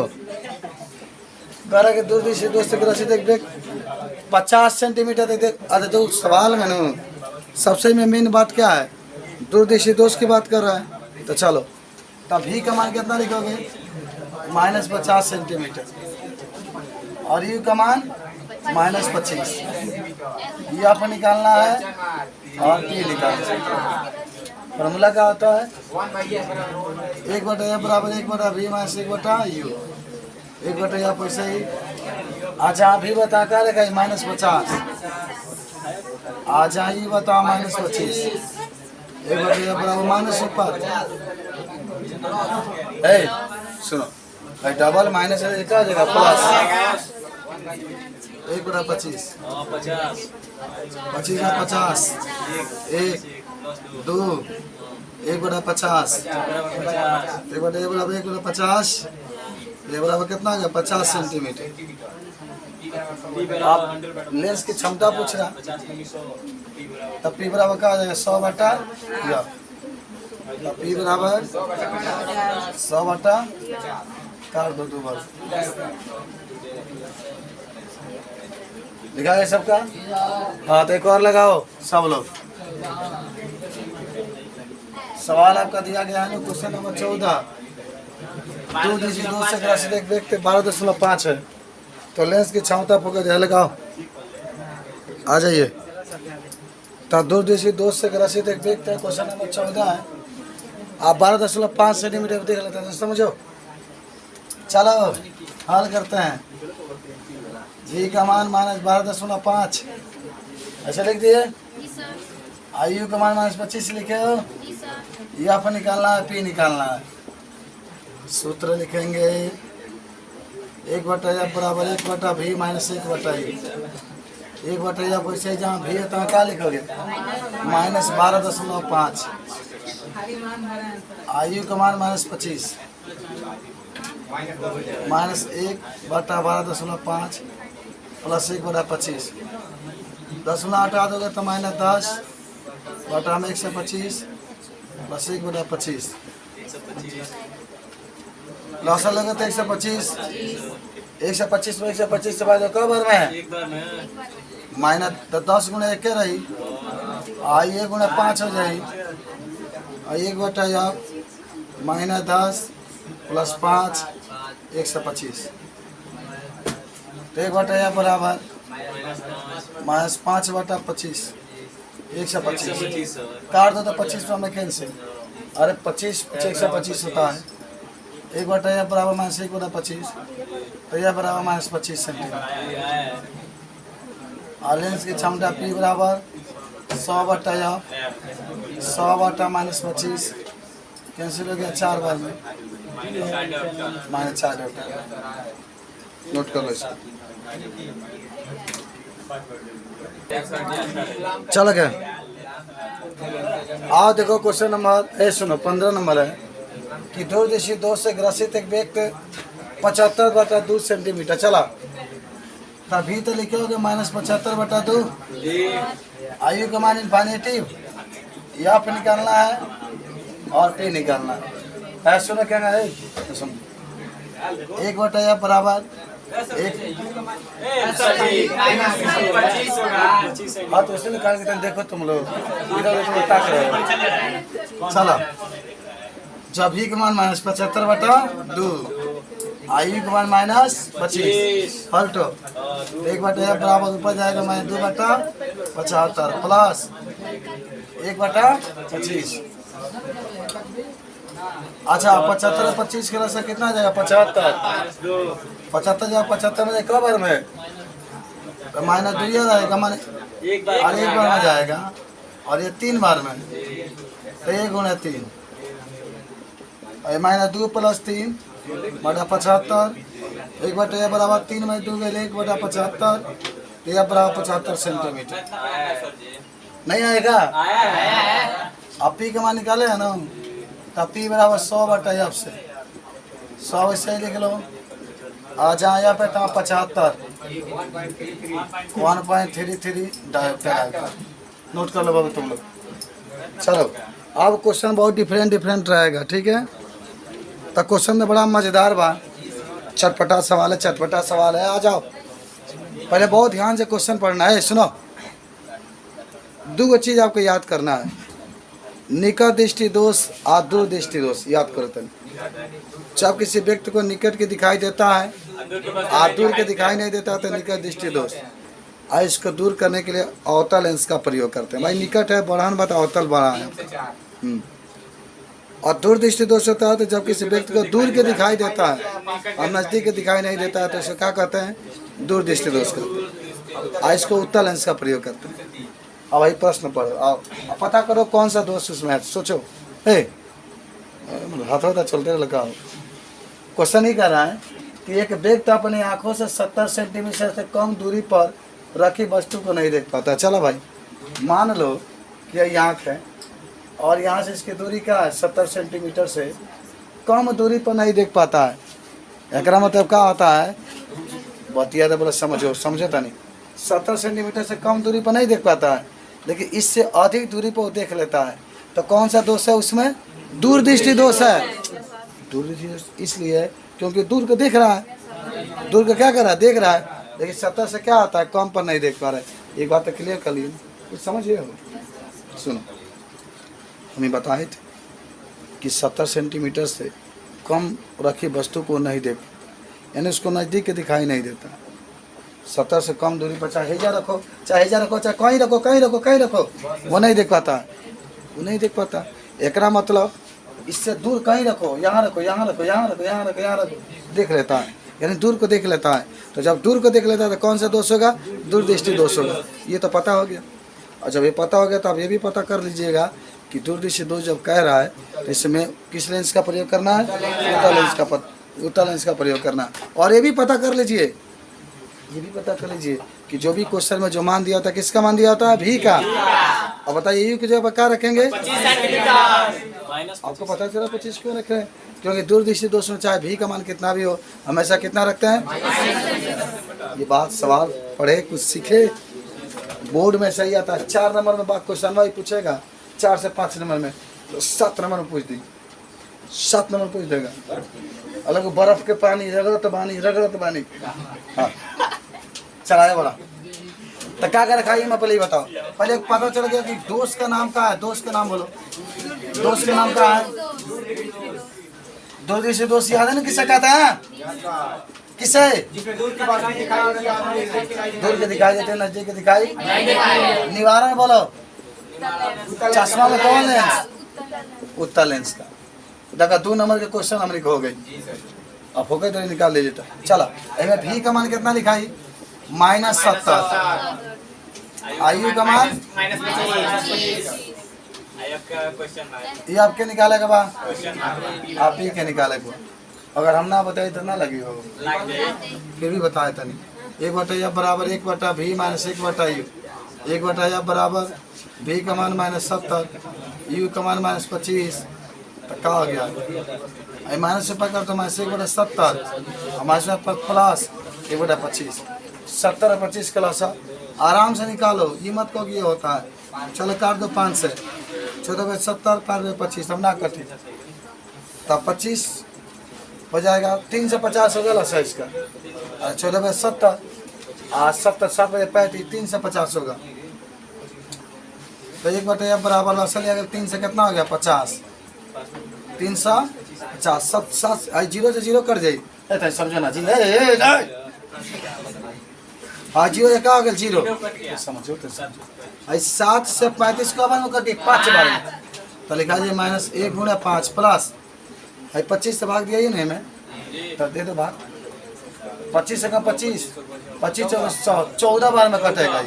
बारह के दूर से दोस्त की राशि देख देख 50 सेंटीमीटर देख। अरे तो सवाल में ना सबसे में मेन बात क्या है, दूरदर्शी दोष की बात कर रहा है तो चलो तब भी का मान कितना लिखोगे माइनस 50 सेंटीमीटर और यू का मान माइनस 25 ये आपको निकालना है और ये निकालना है। फॉर्मूला क्या होता है 1/f बराबर 1/v माइनस 1/u 1/f वैसे ही। अच्छा अभी बता क्या रखा है माइनस 50 अच्छा ये बताओ माइनस 25 1/f बराबर माइनस ऊपर सुनो डबल माइनस है क्या जगह प्लस 1/25 25 में 50 1 2 1/50 1/50 ये बराबर कितना गया 50 सेंटीमीटर। आप लेंस की क्षमता पूछ रहा तब पी बराबर क्या आ जाएगा 100 बटा या पी बराबर 100 बटा काट दो 2 बार लिखा है सबका। हाँ तो एक और लगाओ सब लोग। सवाल आपका दिया गया है क्वेश्चन नंबर 14 2 से राशि देखते 12.5 है तो लेंस की क्षमता फोकस है लगाओ आ जाइए। तो दूर से राशि देखते हैं क्वेश्चन नंबर 14 है। आप 12.5 सेंटीमीटर देख लेते हैं समझो। चलो हल करते हैं। जी का मान माइनस 12.5 ऐसा लिख दिए। आयु का मान माइनस 25 लिखे हो। ये आपको निकालना है पी निकालना है। सूत्र लिखेंगे 1/f बराबर 1/v माइनस 1/e। 1/f वैसे जहाँ भी है तो क्या लिखोगे -12.5। आयु का मान -25 माइनस 1/12.5 प्लस 1/25। 10 हटा दोगे तो -10 बटा में 125 प्लस 1/25। लौसा लगे तो 125। 125 में 125 से भाग कब बार में है माइनस 10 गुणे 1 रही आई 1 गुणे 5 हो जाए। 1/f -10 plus 5 125। तो 1/f बराबर -5/25 125। काट दो तो 25 में कैंसिल। अरे 25 125 होता है। 1/f बराबर -1/25 तो यह बराबर -25 सेंटीमीटर। और लेंस की क्षमता P बराबर 100/f 100/-25 कैंसिल हो गया 4 बार में -4 नोट कर लो इसको। चलो क्या आओ देखो क्वेश्चन नंबर सुनो 15 नंबर है कि दूरदर्शी दोष से ग्रसित एक व्यक्ति 75/2 सेंटीमीटर चला तभी तो लिखे होगे -75/2। आयु का मान इन्फिनिटिव या पे निकालना है और पे निकालना है। सुनो क्या है 1/f बराबर 1। हाँ तो उसे निकाल के देखो तुम लोग इधर ताक रहे हो। चलो जब ही का मान -75/2 आयु का मान -25 पलटो 1/f बराबर ऊपर जाएगा -2/75 प्लस 1/25। अच्छा 75/25 के से कितना जाएगा 75। 75 जब 75 में कब बार में तो -2 रहेगा माने और 1 बार में जाएगा और ये 3 बार में तो 1 गुणे 3 -2 प्लस 3 बटा 75। 1/f बराबर 3 में 2 गए 1/75 तो यह बराबर 75 सेंटीमीटर। नहीं आएगा आप पी का मान निकाले है ना तो पी बराबर 100/f से 100 वैसे ही लिख लो। आ जहाँ यहाँ पे तो 75 1.33 डायरेक्ट नोट कर लो बाबू तुम लोग। चलो अब क्वेश्चन बहुत डिफरेंट रहेगा ठीक है। तो क्वेश्चन में बड़ा मज़ेदार बा चटपटा सवाल है। आ जाओ पहले बहुत ध्यान से क्वेश्चन पढ़ना है। सुनो 2 चीज़ आपको याद करना है निकट दृष्टि दोष और दूर दृष्टि दोष याद करो तन। जब किसी व्यक्ति को निकट के दिखाई देता है और दूर के दिखाई नहीं देता तो निकट दृष्टि दोष। और इसको दूर करने के लिए अवतल लेंस का प्रयोग करते हैं। भाई निकट है बढ़ान बात अवतल बढ़ा है। और दूर दृष्टि दोष होता है तो जब किसी व्यक्ति को दूर के दिखाई देता है और नज़दीक के दिखाई नहीं देता है तो इसको क्या कहते हैं दूर दृष्टि दोष करते हैं। और इसको उत्तल लेंस का प्रयोग करते हैं। अब वही प्रश्न पढ़ो आओ पता करो कौन सा दोष उसमें है। सोचो हाथों चलते लगा क्वेश्चन ही कर रहा है कि एक व्यक्ति अपनी आंखों से 70 सेंटीमीटर से कम दूरी पर रखी वस्तु को नहीं देख पाता। चलो भाई मान लो कि ये आँख है और यहाँ से इसकी दूरी क्या है 70 सेंटीमीटर से कम दूरी पर नहीं देख पाता है। एक मतलब क्या होता है बतिया तो बोला समझो था नहीं 70 सेंटीमीटर से कम दूरी पर नहीं देख पाता है लेकिन इससे अधिक दूरी पर वो देख लेता है। तो कौन सा दोष है उसमें दूर दृष्टि दोष है। दूर दृष्टि इसलिए क्योंकि दूर को देख रहा है दूर को क्या कर रहा है देख रहा है लेकिन 70 से क्या आता है कम पर नहीं देख पा रहा है। एक बात तो क्लियर कर लिए कुछ समझिए हो। सुनो हमें बताए थे कि 70 सेंटीमीटर से कम रखी वस्तु को नहीं देख यानी उसको नज़दीक के दिखाई नहीं देता। 70 से कम दूरी पर चाहे हेजा रखो चाहे कहीं रखो वो नहीं देख पाता वो नहीं देख पाता। एकरा मतलब इससे दूर कहीं रखो यहाँ रखो देख लेता है यानी दूर को देख लेता है। तो जब दूर को देख लेता है तो कौन सा दोष होगा दूर दृष्टि दोष होगा। ये तो पता हो गया। और जब ये पता हो गया तो आप ये भी पता कर लीजिएगा कि दूरदृष्टि दोष जब कह रहा है तो इसमें किस लेंस का प्रयोग करना है, उत्तल लेंस का प्रयोग करना है। और ये भी पता कर लीजिए, ये भी पता कर लीजिए कि जो भी क्वेश्चन में जो मान दिया होता है, किसका मान दिया होता है, भी का। अब बताइए यू की जगह क्या रखेंगे, आपको पता चला 25 क्यों रख रहे हैं, क्योंकि दूरदृष्टि दोष में चाहे भी का मान कितना भी हो हमेशा कितना रखते हैं। ये बात सवाल पढ़े कुछ सीखे, बोर्ड में सही आता है। 4 नंबर में बात क्वेश्चन वही पूछेगा, 4 से 5 नंबर में, तो 7 नंबर में पूछ दी, 7 नंबर पूछ देगा। अलग बर्फ के पानी रगड़त बानी। हाँ चलाए बड़ा तो क्या कर रखा है मैं पहले ही बताओ। पहले पता चल गया कि दोस्त का नाम क्या है, दोस्त का नाम बोलो, दोस्त का नाम क्या है। दूरदृष्टि दोस्त याद है ना किससे कहते हैं, किसे दूर के दिखाई देते नजदीक के दिखाई। निवारण बोलो, चश्मा में कौन लेंस, उत्तल लेंस का। देखा 2 नंबर के क्वेश्चन हमारी हो गई, अब हो गई तो निकाल लीजिए। तो चला इसमें भी का मान कितना लिखा है, -70। आयु का मान ये आपके निकालेगा बा, आप ही के निकालेगा। अगर हम ना बताए तो ना लगी हो, फिर भी बताए था नहीं। 1/f बराबर 1/v माइनस 1/u, 1/f बराबर v का मान -70, u का मान -25। तो क्या हो गया, माइनस से पकड़ तो -1/70 हमारे साथ प्लस 1/25, 70 और 25 का लसा आराम से निकालो, ये मत को ये होता है। चलो काट दो 5 से, 14/70 5/25, अब ना कटे तब 25 हो जाएगा। 3 से 50 हो गया लसा इसका, 14/70 और 70 7/35, 3 से 50 होगा। तो 1/f बराबर लसा लिया 3 से कितना हो गया 50, 350, 7 0 से 0 कर जाए समझो ना जी। हाँ 0 क्या हो गया 0, समझो तो 7 से 35 को अपन कर दिए 5 बार में, तो लिखा जाए -1 × 5 प्लस 25 से भाग दिया ही नहीं मैं, तो दे दो भाग 25 से कम 25 14 बार में कटेगा,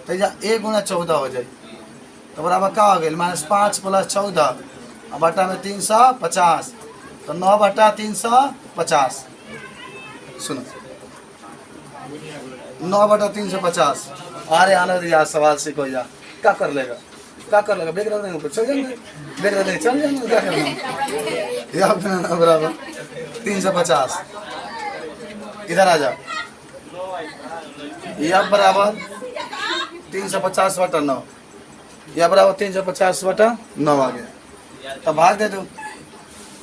तो 1 × 14 हो जाए। तो बराबर क्या हो गया -5 + 14 बटा में 350, तो 9/350। सुनो 9/350। अरे आना यार सवाल से कोई यार क्या कर लेगा, बेग रख देंगे चल जाएंगे, बेग रख देंगे चल जाएंगे, क्या करना यार बराबर 350। इधर आ जाओ, यह बराबर 350/9, यह बराबर 350/9 आ गया। तो भाग दे दो,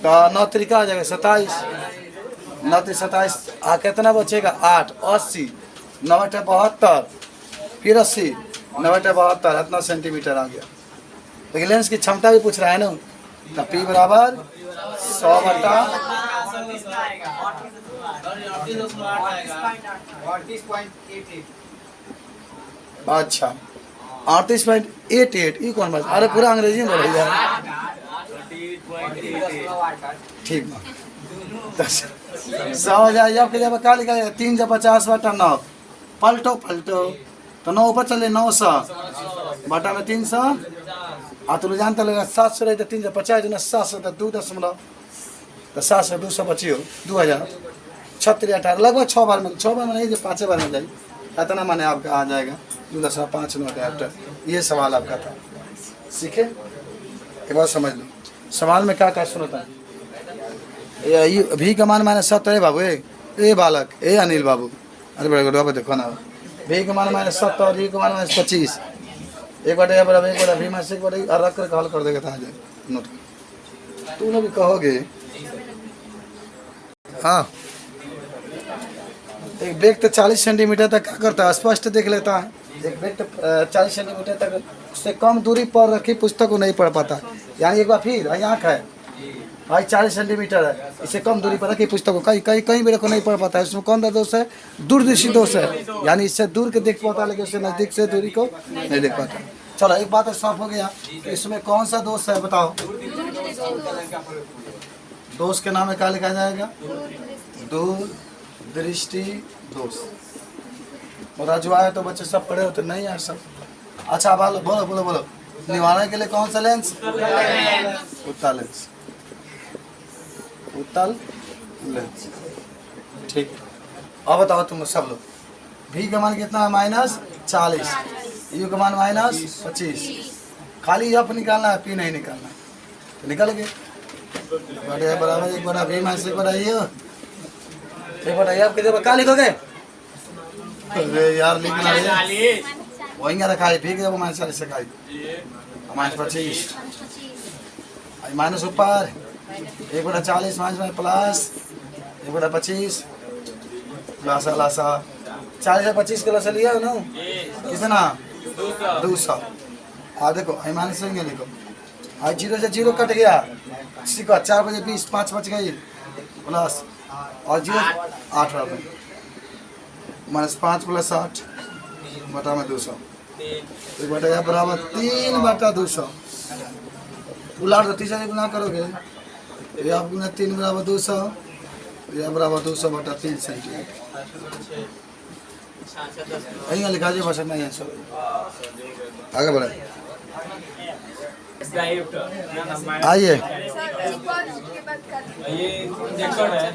तो 9 तरीका आ जाएगा 27, 9 27 कितना बचेगा 8, 80, 9/72, फिर 80, 9/72 इतना सेंटीमीटर आ गया। तो लेंस की क्षमता भी पूछ रहा है ना, तो P बराबर 100/, अच्छा 38.88, ये कौन बात, अरे पूरा अंग्रेजी में बोल रही है ठीक है। 100 हो जाए जब क्या लिखा है 3 से 50/9, पलटो तो 9 ऊपर चले 900 बटा में 300, तो जानता लगेगा 700 रहे तो 3 से 50 जो 700 तो 2 तो 7 से 200 बची हो 2000, 36 18 लगभग 6 बार में नहीं 5 बार में जाए, इतना माने आपका आ जाएगा 2.5 नोट। ये सवाल आपका था, सीखे एक बार समझ लो। सवाल में क्या क्वेश्चन होता है, भी का मान -70 है बाबू, ए बालक, ए अनिल बाबू, अरे बड़े बाबू देखो ना, भी का मान -70 और भी का मान -25, 1/f बराबर 1/v - 1/, और रख कर हल कर देगा, आ जाए नोट। तुम लोग भी कहोगे हाँ, एक व्यक्ति 40 सेंटीमीटर तक क्या करता है, स्पष्ट देख लेता है। एक व्यक्ति 40 सेंटीमीटर तक से कम दूरी पर रखी पुस्तक को नहीं पढ़ पाता, यानी एक बार फिर आँख है भाई 40 सेंटीमीटर है, इससे कम दूरी पर रखी पुस्तक को कहीं मेरे को नहीं पढ़ पाता है, उसमें कौन सा दोष है, दूरदृष्टि दोष है, यानी इससे दूर के देख पाता है लेकिन उससे नज़दीक से दूरी को नहीं देख पाता। चलो एक बात साफ हो गया, इसमें कौन सा दोष है बताओ, दोष के नाम में क्या लिखा जाएगा, दूरदृष्टि दोष। और आज आए तो बच्चे सब पढ़े होते नहीं यार सब, अच्छा बोलो बोलो बोलो बोलो, निवारण के लिए कौन सा लेंस? उत्तल लेंस, उत्तल लेंस। ठीक, अब बताओ तुम सब लोग, भी का मान कितना है? -40, यू का मान -25। खाली एफ निकालना है, पी नहीं निकालना है, तो निकल गए। बटे बराबर 1/v माइनस 1/u, 1/f के जब क्या लिखोगे? अरे यार लिखना है वही रखा है, ठीक है वो -40 रखा है, -25 माइनस ऊपर 1/40 माइनस प्लस 1/25 प्लस लासा 40 से 25 के लसा लिया ना कितना? 200। हाँ देखो आई माइनस लेंगे, लिखो आई 0 से 0 कट गया, सीखो 4 बजे 20, 5 बच गई प्लस और 0 8 रुपये -5 + 8 बटा में 200, 1/f बराबर 3/200। उलाट दो, 3 से गुना करोगे, या गुना 3 बराबर 200, या बराबर 200 बटा 3 सेंटीमीटर। यहीं लिखा जी बस नहीं है, आगे बढ़े। आइए,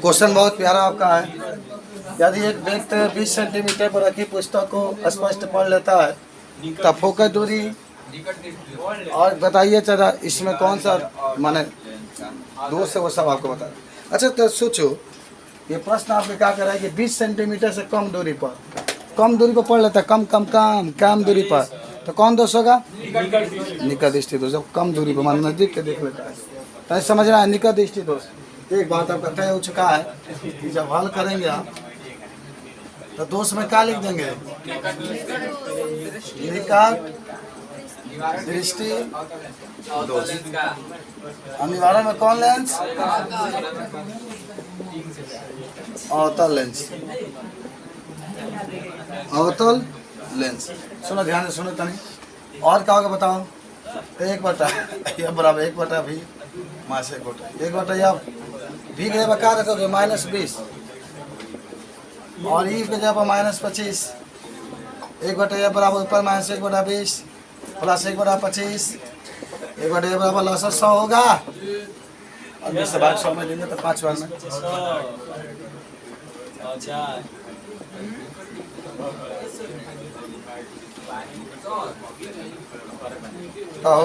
क्वेश्चन बहुत प्यारा आपका है। यदि एक व्यक्ति 20 सेंटीमीटर पर रखी पुस्तक को स्पष्ट पढ़ लेता है तब फोकस दूरी और बताइए चला इसमें कौन सा माने दूर से वो सब आपको बता। अच्छा तो सोचो, ये प्रश्न आपने क्या करा है कि 20 सेंटीमीटर से कम दूरी पर पढ़ लेता है, कम दूरी पर, तो कौन दोष होगा? निकट दृष्टि दोष। जब कम दूरी पर मान नजदीक के देख लेता है तो समझना है निकट दृष्टि दोष। एक बात आपका तय हो चुका है कि जब हल करेंगे आप तो दोष में क्या लिख देंगे? निकट दृष्टि दोष। निवारण में कौन लेंस? अवतल लेंस, अवतल लेंस। सुनो ध्यान से सुनो तनी, और क्या होगा बताओ? 1/f बराबर 1/v माइनस 1/f भी के जगह क्या रखोगे? -20 और ई के जगह -25, 1/f बराबर ऊपर -1/20 प्लस 1/25, 1/f बराबर लसा 100 होगा, और 20 से भाग 100 में देंगे तो 5 बार में आओ।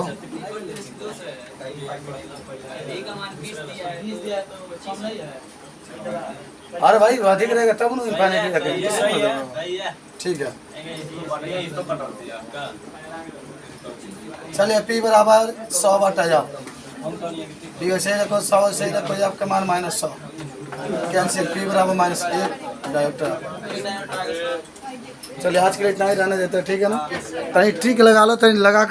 अरे भाई अधिक रहेगा तब ना पानी की रखेंगे, ठीक है। चलिए पी बराबर 100/f, पी वैसे रखो 100 से रखो, आपका मान -100 कैंसिल, पी बराबर -1 डायोप्टर। चलिए आज के लिए इतना ही रहने देते हैं, ठीक है ना? कहीं ठीक लगा लो, कहीं लगा कर